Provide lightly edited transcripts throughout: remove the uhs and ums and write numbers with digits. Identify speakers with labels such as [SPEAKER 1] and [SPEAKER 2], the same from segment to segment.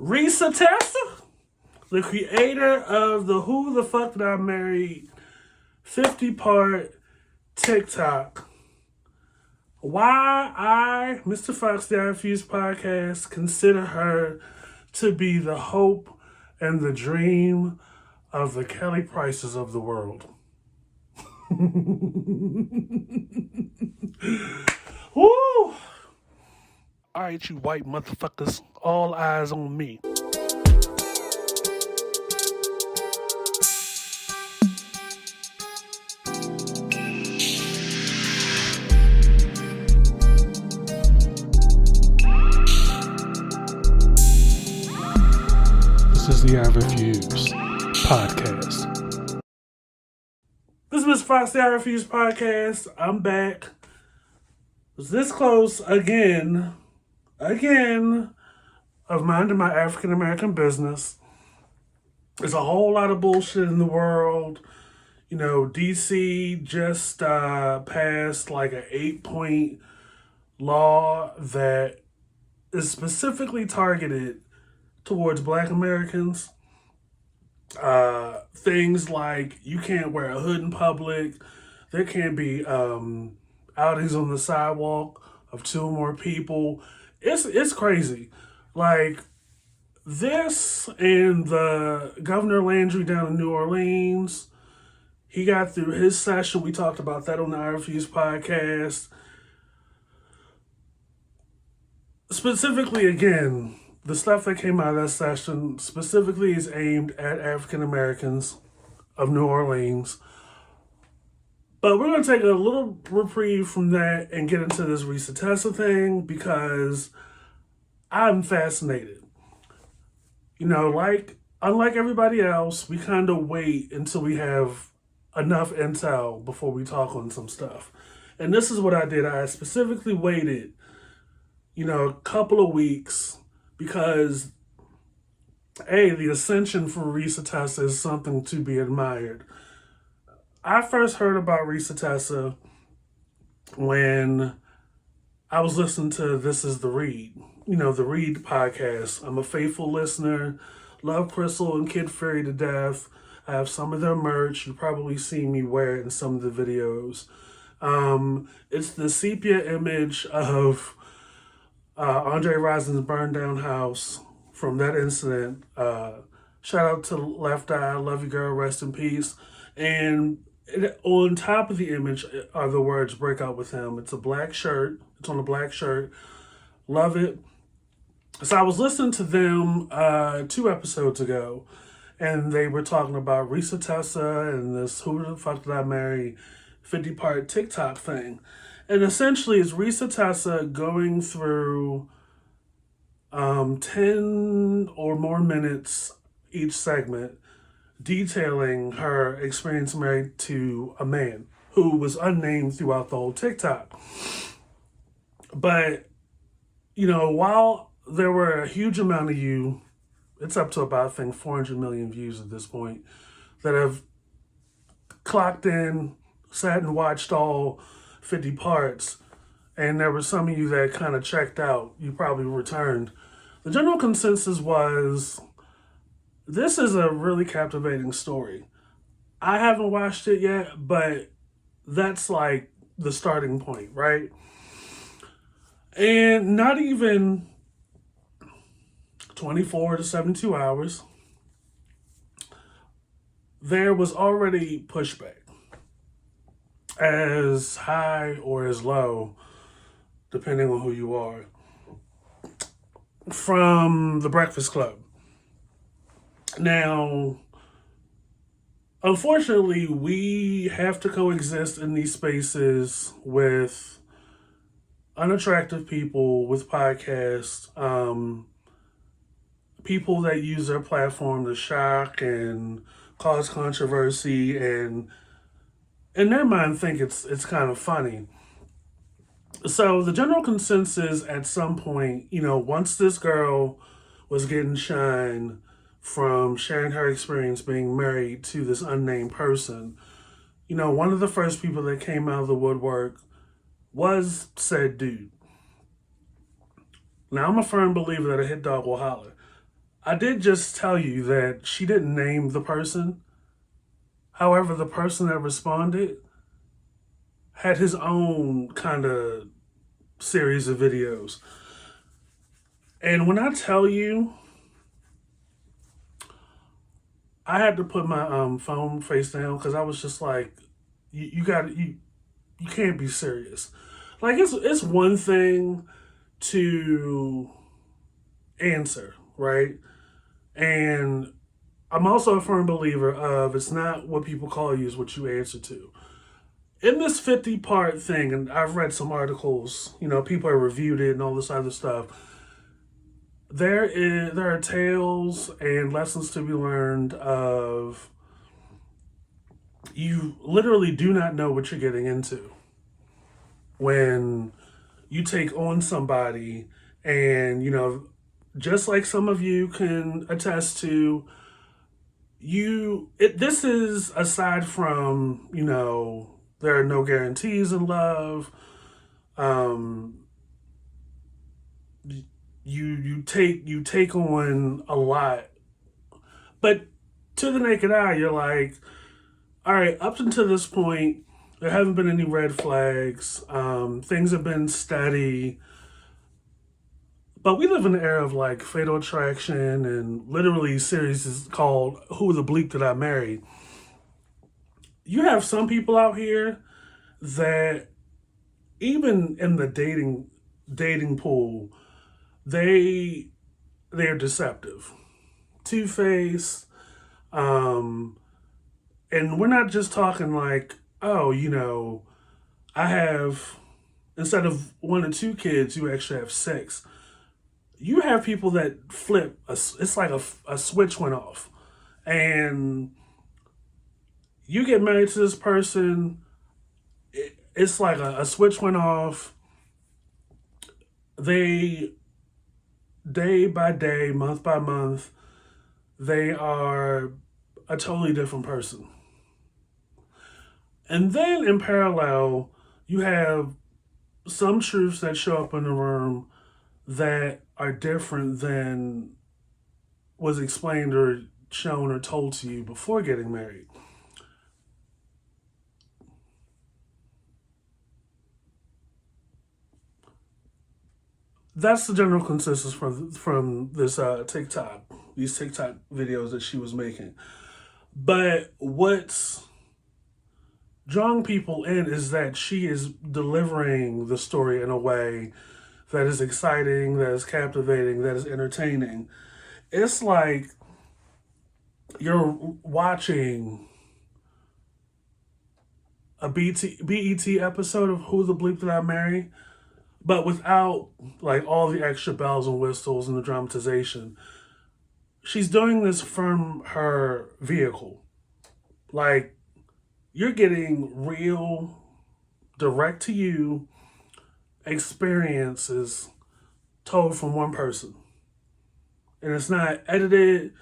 [SPEAKER 1] Reesa, the creator of the Who the Fuck Did I Marry 50-part TikTok. Why I, Mr. Fox, the I Refuse podcast, consider her to be the hope and the dream of the Kelly Prices of the world. Woo! All right, you white motherfuckers, all eyes on me. This is the I Refuse podcast. This is Mr. Fox, the I Refuse podcast. I'm back. Was this close again, of minding my African American business. There's a whole lot of bullshit in the world. You know, DC just passed like an 8-point law that is specifically targeted towards Black Americans. Things like you can't wear a hood in public. There can't be outings on the sidewalk of 2 or more people. It's crazy. Like this and the Governor Landry down in New Orleans, he got through his session. We talked about that on the I Refuse podcast. Specifically, again, the stuff that came out of that session specifically is aimed at African Americans of New Orleans. But we're going to take a little reprieve from that and get into this Reesa Teesa thing because I'm fascinated. You know, unlike everybody else, we kind of wait until we have enough intel before we talk on some stuff. And this is what I did. I specifically waited, a couple of weeks because, the ascension for Reesa Teesa is something to be admired. I first heard about Reesa Teesa when I was listening to This Is the Read, the Read podcast. I'm a faithful listener, love Crystal and Kid Fury to death. I have some of their merch. You probably see me wear it in some of the videos. It's the sepia image of Andre Rison's burned down house from that incident. Shout out to Left Eye, love you girl, rest in peace. And on top of the image are the words "break out with him." It's a black shirt. It's on a black shirt. Love it. So I was listening to them 2 episodes ago, and they were talking about Reesa Teesa and this Who the Fuck Did I Marry 50-part TikTok thing. And essentially it's Reesa Teesa going through 10 or more minutes each segment detailing her experience married to a man who was unnamed throughout the whole TikTok. But, while there were a huge amount of you, it's up to about, I think, 400 million views at this point, that have clocked in, sat and watched all 50 parts, and there were some of you that kind of checked out. You probably returned. The general consensus was, this is a really captivating story. I haven't watched it yet, but that's like the starting point, right? And not even 24 to 72 hours, there was already pushback, as high or as low, depending on who you are, from the Breakfast Club. Now, unfortunately, we have to coexist in these spaces with unattractive people with podcasts, people that use their platform to shock and cause controversy and in their mind think it's kind of funny. So the general consensus at some point, once this girl was getting shine from sharing her experience being married to this unnamed person, one of the first people that came out of the woodwork was said dude. Now, I'm a firm believer that a hit dog will holler. I did just tell you that she didn't name the person. However, the person that responded had his own kind of series of videos. And when I tell you, I had to put my phone face down because I was just like, you got you can't be serious. Like it's one thing to answer, right? And I'm also a firm believer of it's not what people call you, is what you answer to. In this 50-part thing, and I've read some articles, people have reviewed it and all this other stuff. There are tales and lessons to be learned of you literally do not know what you're getting into when you take on somebody, and just like some of you can attest to, this is aside from there are no guarantees in love. um you take on a lot, but to the naked eye you're like, all right, up until this point there haven't been any red flags. Things have been steady. But we live in the era of like Fatal Attraction, and literally series is called Who the Bleep Did I Marry? You have some people out here that even in the dating pool, they they're deceptive, two faced, um, and we're not just talking like, oh, I have, instead of one or two kids, you actually have six. You have people that flip. It's like a switch went off, and you get married to this person. It's like a switch went off. They, day by day, month by month, they are a totally different person. And then in parallel, you have some truths that show up in the room that are different than was explained or shown or told to you before getting married. That's the general consensus from this TikTok, these TikTok videos that she was making. But what's drawing people in is that she is delivering the story in a way that is exciting, that is captivating, that is entertaining. It's like you're watching a BET episode of Who the Bleep Did I Marry, but without like all the extra bells and whistles and the dramatization. She's doing this from her vehicle. Like, you're getting real, direct to you experiences told from one person. And it's not edited,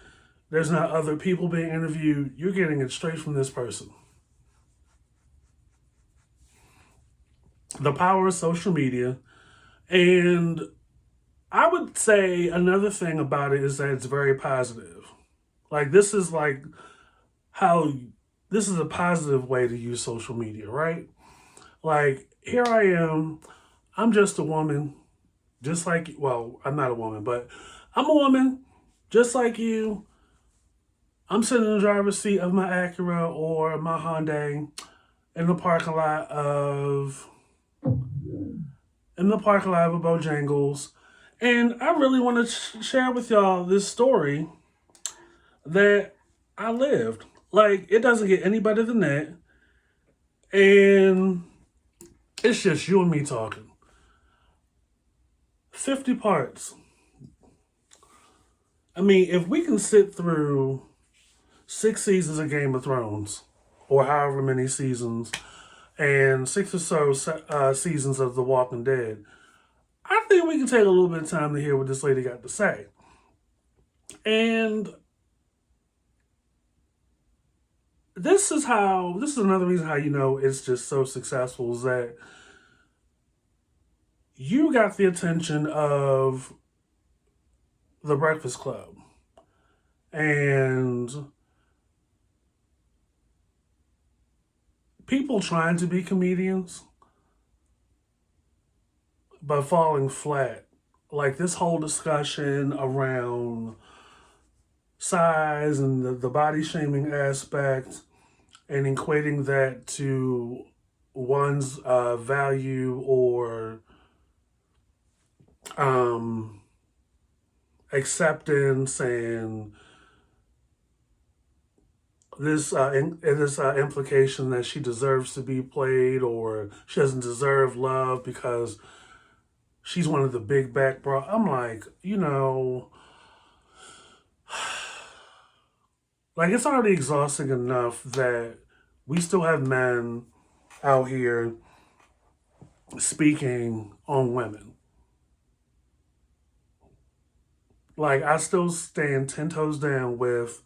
[SPEAKER 1] there's not other people being interviewed. You're getting it straight from this person. The power of social media. And I would say another thing about it is that it's very positive. Like, this is like how this is a positive way to use social media, right? Like, here I am, I'm just a woman, just like, well, I'm not a woman, but I'm a woman, just like you. I'm sitting in the driver's seat of my Acura or my Hyundai in the parking lot of a Bojangles, and I really want to share with y'all this story that I lived. Like, it doesn't get any better than that, and it's just you and me talking. 50 parts. I mean, if we can sit through 6 seasons of Game of Thrones, or however many seasons, and six or so seasons of The Walking Dead, I think we can take a little bit of time to hear what this lady got to say. And this is another reason how it's just so successful, is that you got the attention of the Breakfast Club. And people trying to be comedians but falling flat. Like this whole discussion around size and the body shaming aspect and equating that to one's value or um, acceptance and this implication that she deserves to be played or she doesn't deserve love because she's one of the big back bro. I'm like, like it's already exhausting enough that we still have men out here speaking on women. Like I still stand 10 toes down with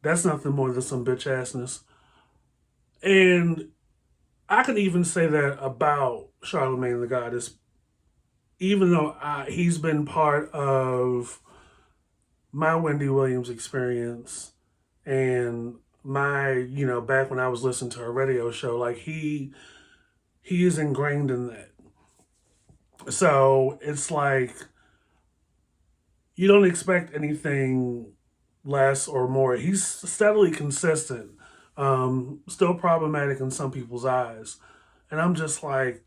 [SPEAKER 1] that's nothing more than some bitch assness. And I could even say that about Charlemagne the Goddess, even though he's been part of my Wendy Williams experience and my, back when I was listening to her radio show, like he is ingrained in that. So it's like you don't expect anything less or more. He's steadily consistent, still problematic in some people's eyes. And I'm just like,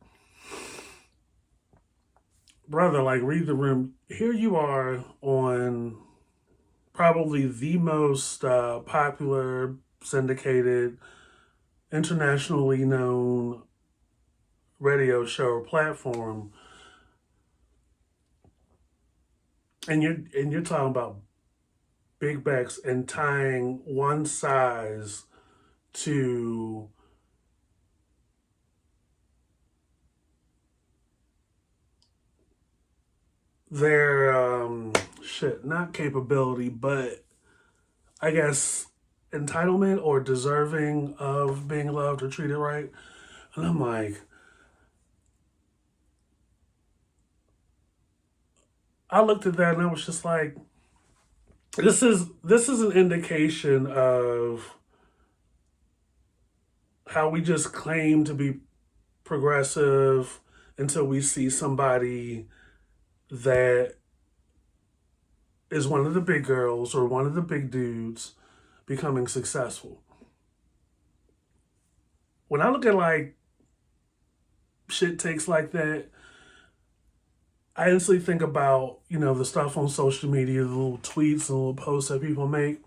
[SPEAKER 1] brother, like read the room. Here you are on probably the most popular, syndicated, internationally known radio show or platform, and you're talking about big backs and tying one size to their shit, not capability, but I guess entitlement or deserving of being loved or treated right. And I'm like, I looked at that and I was just like, this is an indication of how we just claim to be progressive until we see somebody that is one of the big girls or one of the big dudes becoming successful. When I look at like shit takes like that, I instantly think about, the stuff on social media, the little tweets and little posts that people make,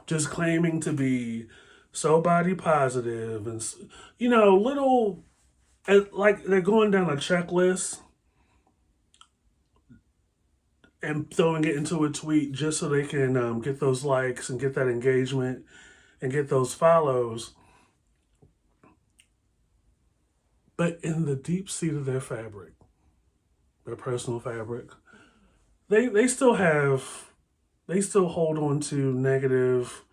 [SPEAKER 1] just claiming to be so body positive and, little, like they're going down a checklist and throwing it into a tweet just so they can get those likes and get that engagement and get those follows. But in the deep seat of their fabric, their personal fabric, they still have they still hold on to negative,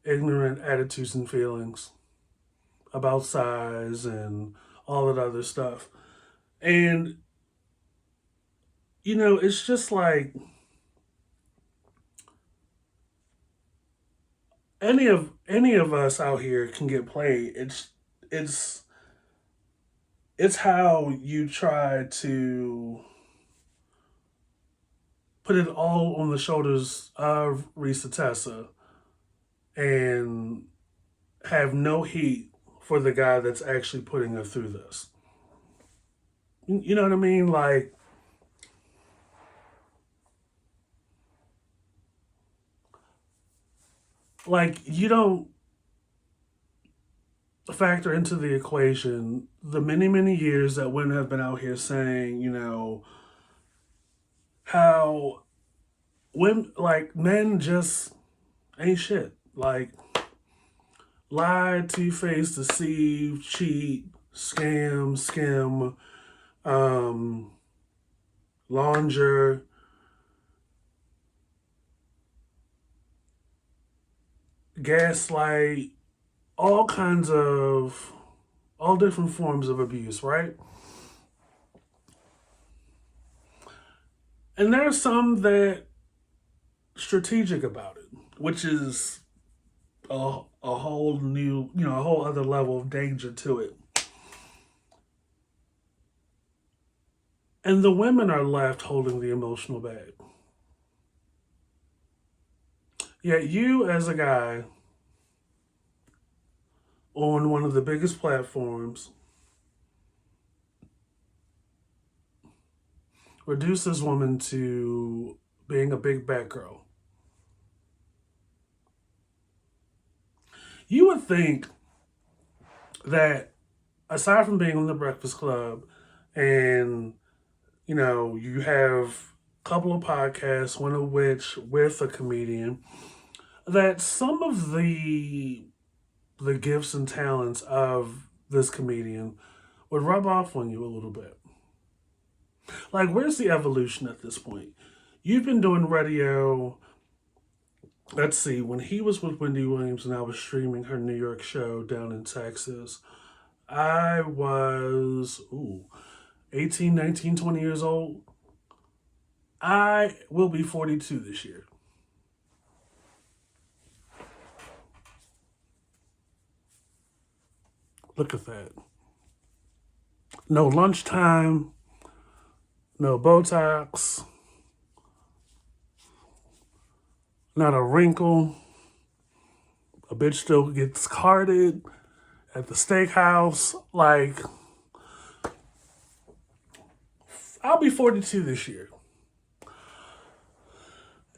[SPEAKER 1] ignorant attitudes and feelings about size and all that other stuff. And it's just like any of us out here can get played. It's it's how you try to put it all on the shoulders of Reesa Teesa and have no heat for the guy that's actually putting her through this. You know what I mean? Like you don't factor into the equation the many many years that women have been out here saying, how women like men just ain't shit. Like lie, two-face, deceive, cheat, scam, skim, um, launder, gaslight, all kinds of, all different forms of abuse, right? And there are some that strategic about it, which is a whole new, a whole other level of danger to it. And the women are left holding the emotional bag. Yet you, as a guy on one of the biggest platforms, reduce this woman to being a big bad girl. You would think that aside from being on the Breakfast Club and you have a couple of podcasts, one of which with a comedian, that some of the gifts and talents of this comedian would rub off on you a little bit. Like, where's the evolution at this point? You've been doing radio. Let's see, when he was with Wendy Williams and I was streaming her New York show down in Texas, I was 18, 19, 20 years old. I will be 42 this year. Look at that. No lunchtime, no Botox, not a wrinkle. A bitch still gets carded at the steakhouse. Like, I'll be 42 this year.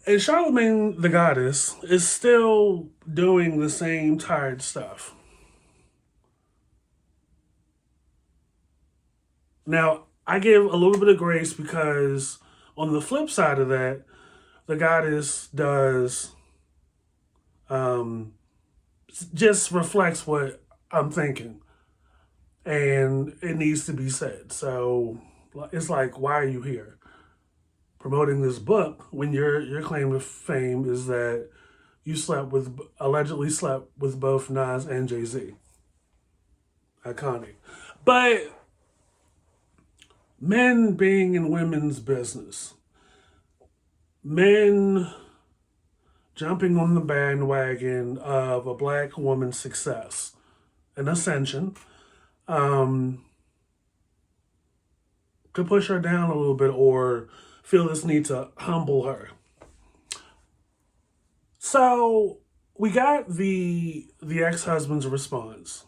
[SPEAKER 1] And Charlemagne the Goddess is still doing the same tired stuff. Now, I give a little bit of grace because on the flip side of that, the Goddess does just reflects what I'm thinking. And it needs to be said. So it's like, why are you here? Promoting this book when your claim to fame is that you allegedly slept with both Nas and Jay-Z. Iconic. But men being in women's business, men jumping on the bandwagon of a black woman's success and ascension, could push her down a little bit or feel this need to humble her. So we got the ex-husband's response.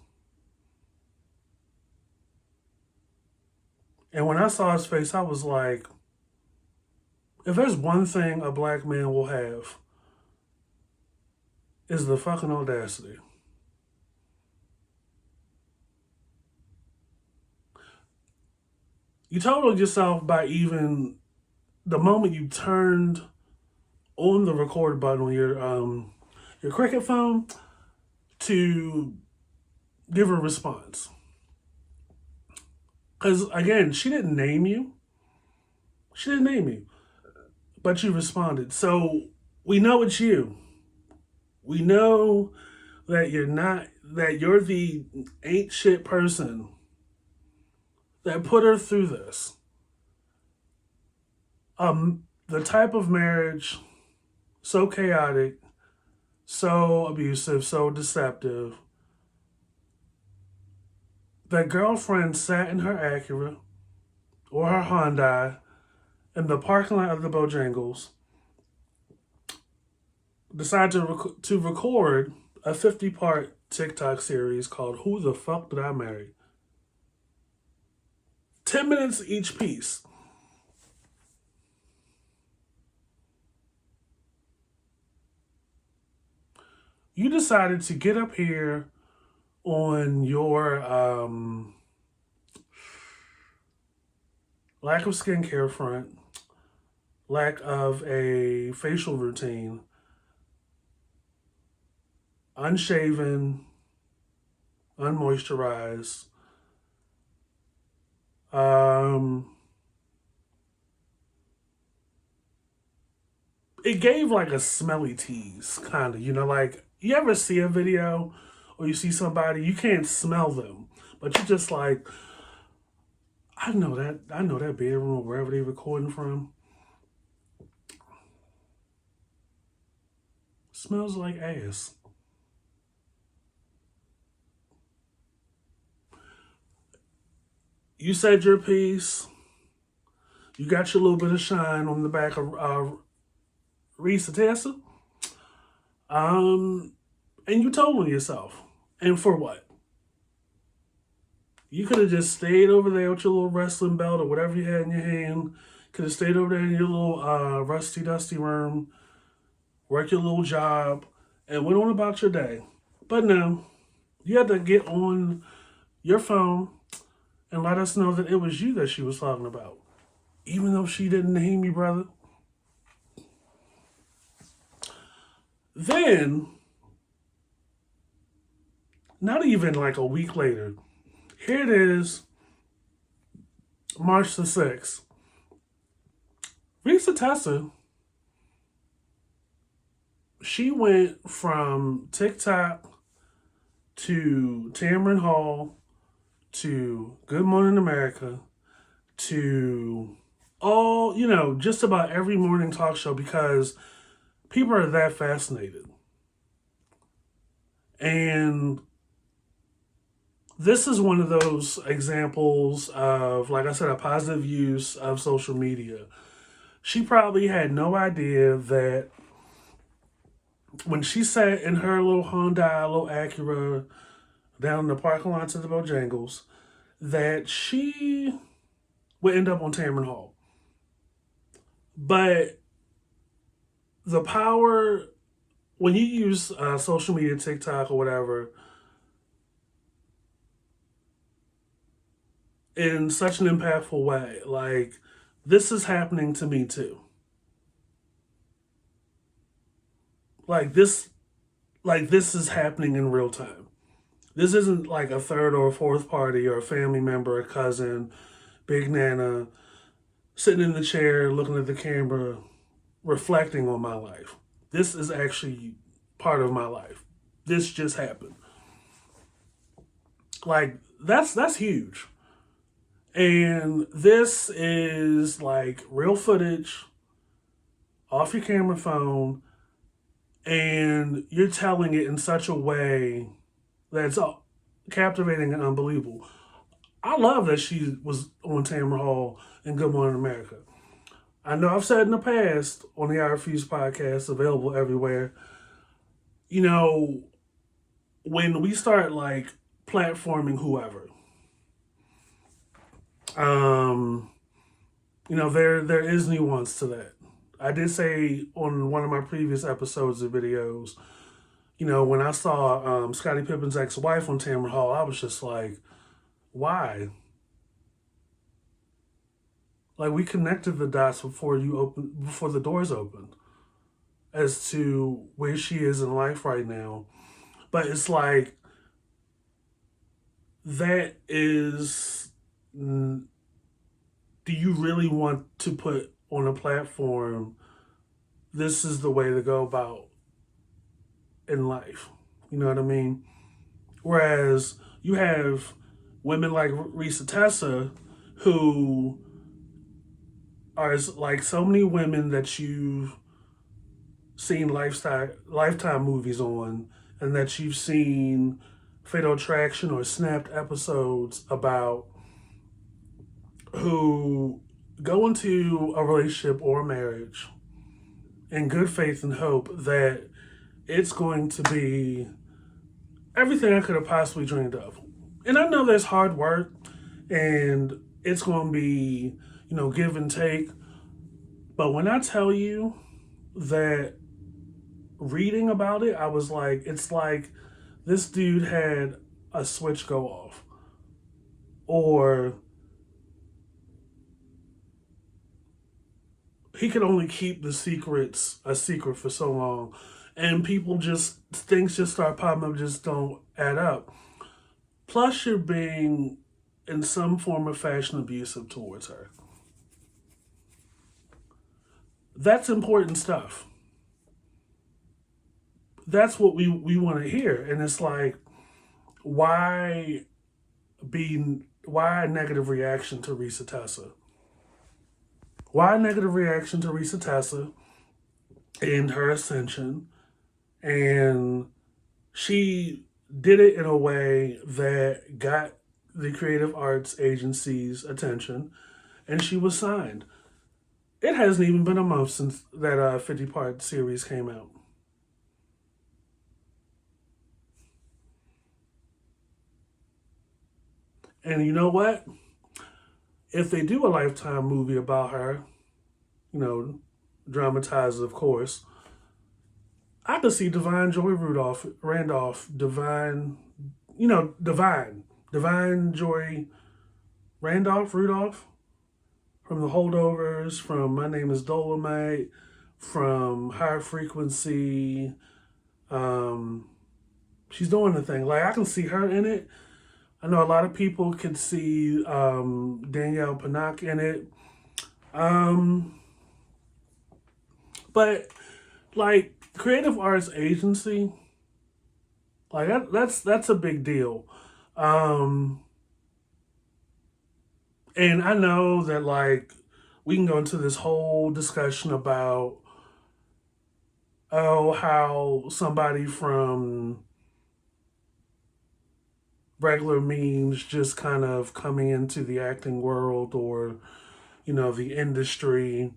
[SPEAKER 1] And when I saw his face, I was like, if there's one thing a black man will have, is the fucking audacity. You totaled yourself by even the moment you turned on the record button on your Cricket phone to give a response. Because again, she didn't name you. She didn't name you, but you responded. So we know it's you. We know that you're the ain't shit person that put her through this. The type of marriage so chaotic, so abusive, so deceptive. That girlfriend sat in her Acura or her Hyundai in the parking lot of the Bojangles, decided to record a 50-part TikTok series called Who the Fuck Did I Marry? 10 minutes each piece. You decided to get up here on your lack of skincare front, lack of a facial routine, unshaven, unmoisturized. It gave like a smelly tease, kind of, like you ever see a video or you see somebody, you can't smell them, but you just like, I know that bedroom or wherever they recording from. Smells like ass. You said your piece. You got your little bit of shine on the back of Reesa, Teesa. Um, and you told on yourself. And for what? You could have just stayed over there with your little wrestling belt or whatever you had in your hand. Could have stayed over there in your little rusty, dusty room, worked your little job, and went on about your day. But no, you had to get on your phone and let us know that it was you that she was talking about. Even though she didn't name you, brother. Then, not even like a week later, here it is, March the 6th. Reesa Teesa, she went from TikTok to Tamron Hall to Good Morning America to all, just about every morning talk show because people are that fascinated. And this is one of those examples of, like I said, a positive use of social media. She probably had no idea that when she sat in her little Hyundai, little Acura down in the parking lot of the Bojangles, that she would end up on Tamron Hall. But the power, when you use social media, TikTok or whatever, in such an impactful way, like this is happening to me too. Like this is happening in real time. This isn't like a third or a fourth party or a family member, a cousin, Big Nana, sitting in the chair, looking at the camera, reflecting on my life. This is actually part of my life. This just happened. Like that's huge. And this is like real footage off your camera phone, and you're telling it in such a way that's captivating and unbelievable. I love that she was on Tamron Hall and Good Morning America. I know I've said in the past on the I Refuse podcast, available everywhere, you know, when we start like platforming whoever, um, there is nuance to that. I did say on one of my previous episodes of videos, when I saw Scottie Pippen's ex-wife on Tamron Hall, I was just like, why? Like we connected the dots before the doors opened as to where she is in life right now. But it's like that is, do you really want to put on a platform, this is the way to go about in life? You know what I mean? Whereas you have women like Reesa Teesa who are like so many women that you've seen lifetime movies on, and that you've seen Fatal Attraction or Snapped episodes about, who go into a relationship or a marriage in good faith and hope that it's going to be everything I could have possibly dreamed of. And I know there's hard work and it's going to be, give and take. But when I tell you that reading about it, I was like, it's like this dude had a switch go off. Or he could only keep the secrets a secret for so long. And things just start popping up, just don't add up. Plus, you're being, in some form or fashion, abusive towards her. That's important stuff. That's what we want to hear. And it's like, why a negative reaction to Reesa Teesa? Why a negative reaction to Reesa Teesa and her ascension And she did it in a way that got the creative arts agency's attention, and she was signed. It hasn't even been a month since that 50-part series came out. And you know what? If they do a Lifetime movie about her, you know, dramatized, of course, I could see Divine Joy Rudolph, Randolph, Divine Joy Randolph, Rudolph, from The Holdovers, from My Name is Dolomite, from High Frequency. Um, she's doing the thing. Like, I can see her in it. I know a lot of people could see Danielle Pinnock in it. Um, but like creative arts agency, like that's a big deal. Um, and I know that like we can go into this whole discussion about how somebody from regular means just kind of coming into the acting world or the industry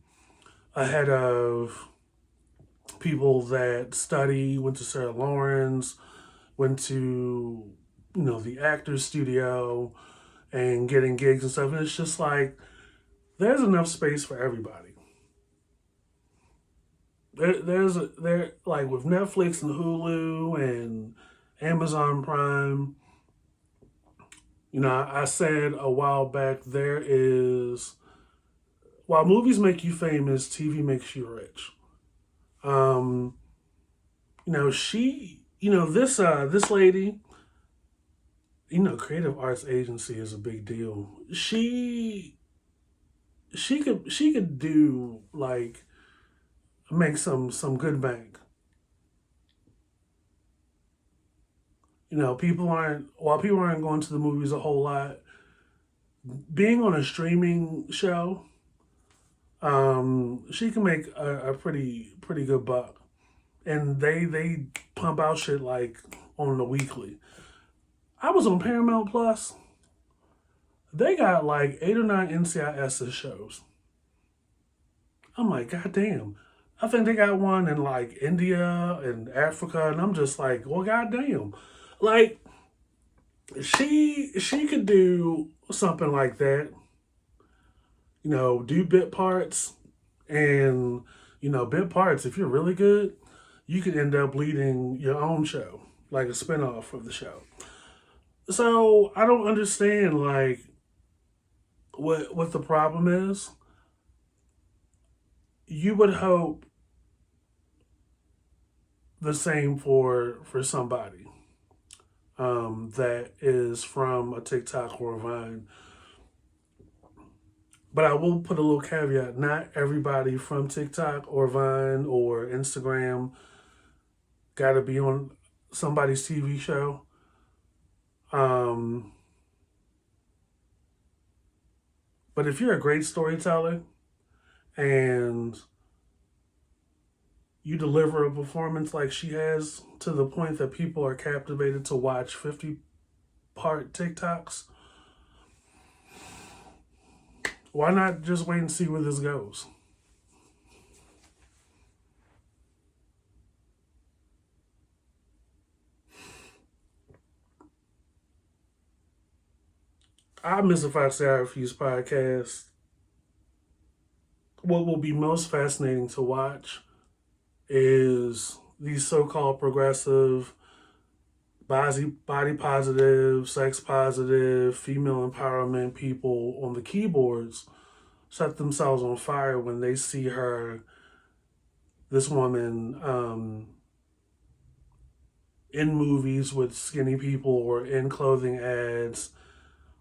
[SPEAKER 1] ahead of people that study, went to Sarah Lawrence, went to the actors studio and getting gigs and stuff. And it's just like there's enough space for everybody. There like with Netflix and Hulu and Amazon Prime. I said a while back there is while movies make you famous, TV makes you rich. Um, this lady, creative arts agency is a big deal. She could do like make some good bank. People aren't going to the movies a whole lot. Being on a streaming show, she can make a pretty good buck, and they pump out shit like on the weekly. I was on Paramount Plus. They got like 8 or 9 NCIS shows. I'm like, God damn. I think they got one in like India and Africa, and I'm just like, well, God damn. Like, she could do something like that, do bit parts, and bit parts. If you're really good, you could end up leading your own show, like a spinoff of the show. So I don't understand like what the problem is. You would hope the same for somebody that is from a TikTok or a Vine. But I will put a little caveat: not everybody from TikTok or Vine or Instagram got to be on somebody's TV show. Um, but if you're a great storyteller and you deliver a performance like she has to the point that people are captivated to watch 50-part TikToks, why not just wait and see where this goes? I miss if I say I refuse podcast. What will be most fascinating to watch is these so-called progressive, body positive, sex positive, female empowerment people on the keyboards set themselves on fire when they see her, this woman, in movies with skinny people or in clothing ads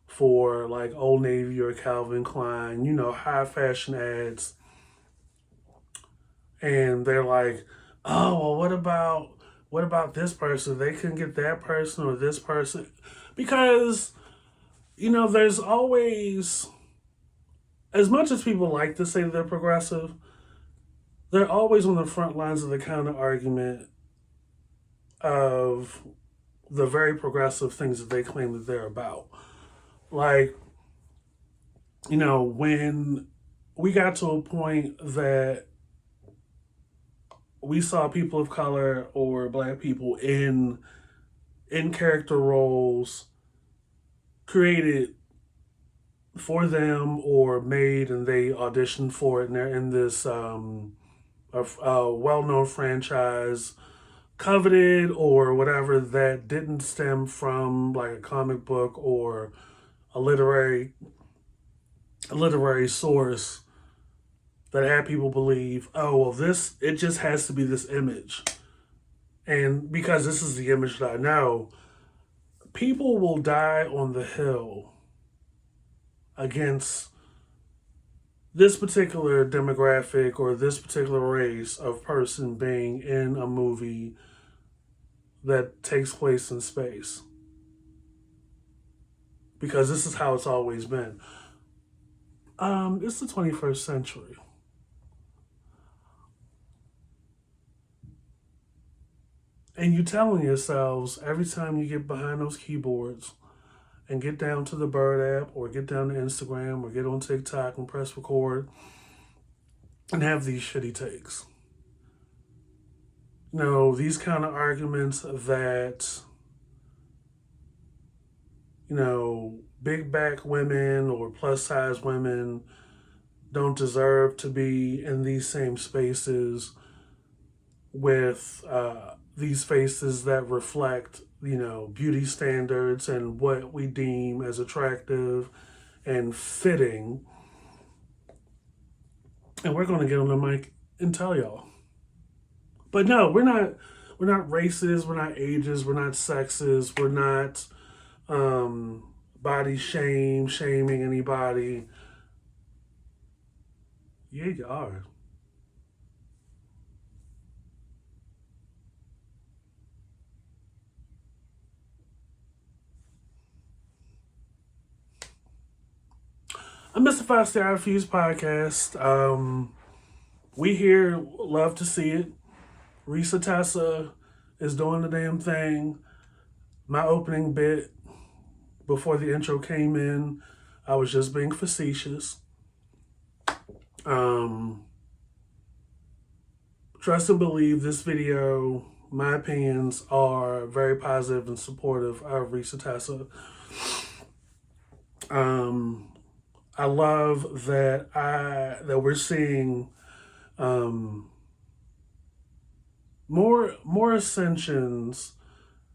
[SPEAKER 1] for like Old Navy or Calvin Klein, high fashion ads. And they're like, oh, well, what about this person? They couldn't get that person or this person. Because, there's always, as much as people like to say they're progressive, they're always on the front lines of the counter argument of the very progressive things that they claim that they're about. Like, when we got to a point that we saw people of color or black people in character roles created for them or made, and they auditioned for it, and they're in this a well-known franchise, coveted or whatever, that didn't stem from like a comic book or a literary source, that had people believe, oh well, this, it just has to be this image, and because this is the image that I know, people will die on the hill against this particular demographic or this particular race of person being in a movie that takes place in space. Because this is how it's always been. It's the 21st century. And you telling yourselves every time you get behind those keyboards and get down to the Bird app or get down to Instagram or get on TikTok and press record and have these shitty takes. These kind of arguments that, big back women or plus size women don't deserve to be in these same spaces with these faces that reflect, beauty standards and what we deem as attractive and fitting. And we're going to get on the mic and tell y'all. But no, we're not racist, we're not ageist, we're not sexist, we're not body shaming anybody. Yeah, you are. I'm Mr. Five Star Refuse Podcast. We here love to see it. Reesa Teesa is doing the damn thing. My opening bit before the intro came in, I was just being facetious. Trust and believe this video, my opinions are very positive and supportive of Reesa Teesa. I love that we're seeing more ascensions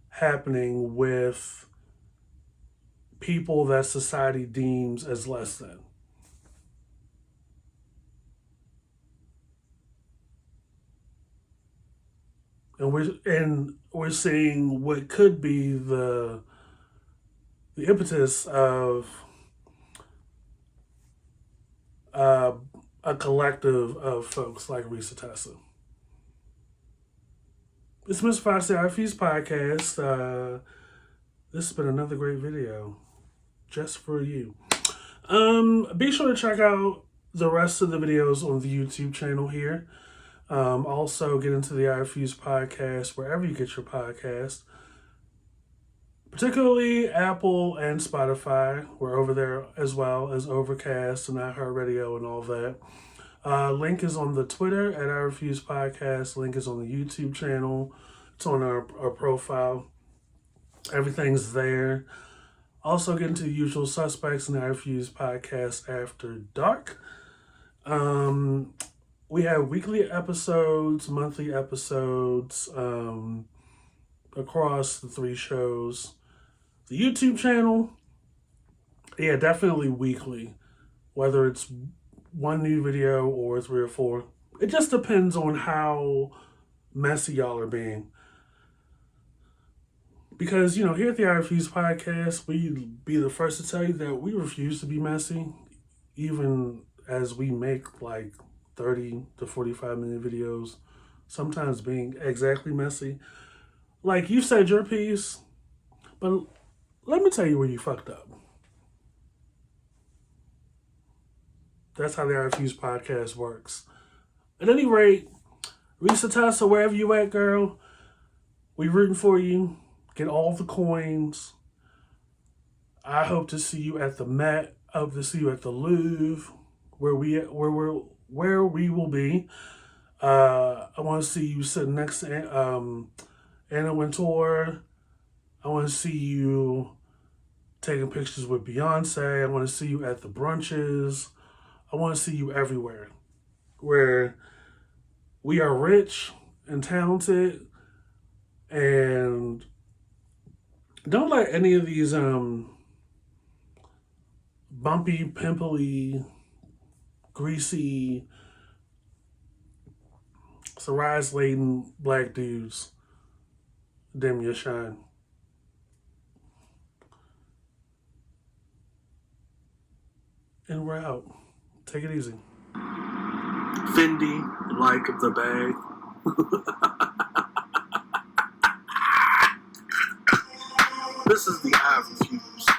[SPEAKER 1] happening with people that society deems as less than. And we're seeing what could be the impetus of a collective of folks like Reesa Teesa. It's Mr. Five Star Refuse Podcast. This has been another great video just for you. Be sure to check out the rest of the videos on the YouTube channel here. Also, get into the I Refuse Podcast wherever you get your podcast, particularly Apple and Spotify. We're over there, as well as Overcast and iHeartRadio and all that. Link is on the Twitter at I Refuse Podcast. Link is on the YouTube channel. It's on our profile. Everything's there. Also, get into the usual suspects in the I Refuse Podcast After Dark. We have weekly episodes, monthly episodes across the 3 shows. The YouTube channel, yeah, definitely weekly. Whether it's 1 new video or 3 or 4. It just depends on how messy y'all are being. Because, here at the I Refuse Podcast, we be the first to tell you that we refuse to be messy, even as we make like 30 to 45 minute videos, sometimes being exactly messy. Like, you said your piece, but let me tell you where you fucked up. That's how the I Refuse Podcast works. At any rate, Reesa Teesa, wherever you at, girl, We rooting for you. Get all the coins. I hope to see you at the Met. I hope to see you at the Louvre, where we will be. I want to see you sitting next to Anna Wintour. I want to see you taking pictures with Beyonce. I want to see you at the brunches. I want to see you everywhere where we are rich and talented, and don't let any of these bumpy, pimply, greasy, psoriasis laden black dudes dim your shine. And we're out. Take it easy. Fendi, like the bag. This is the I Refuse.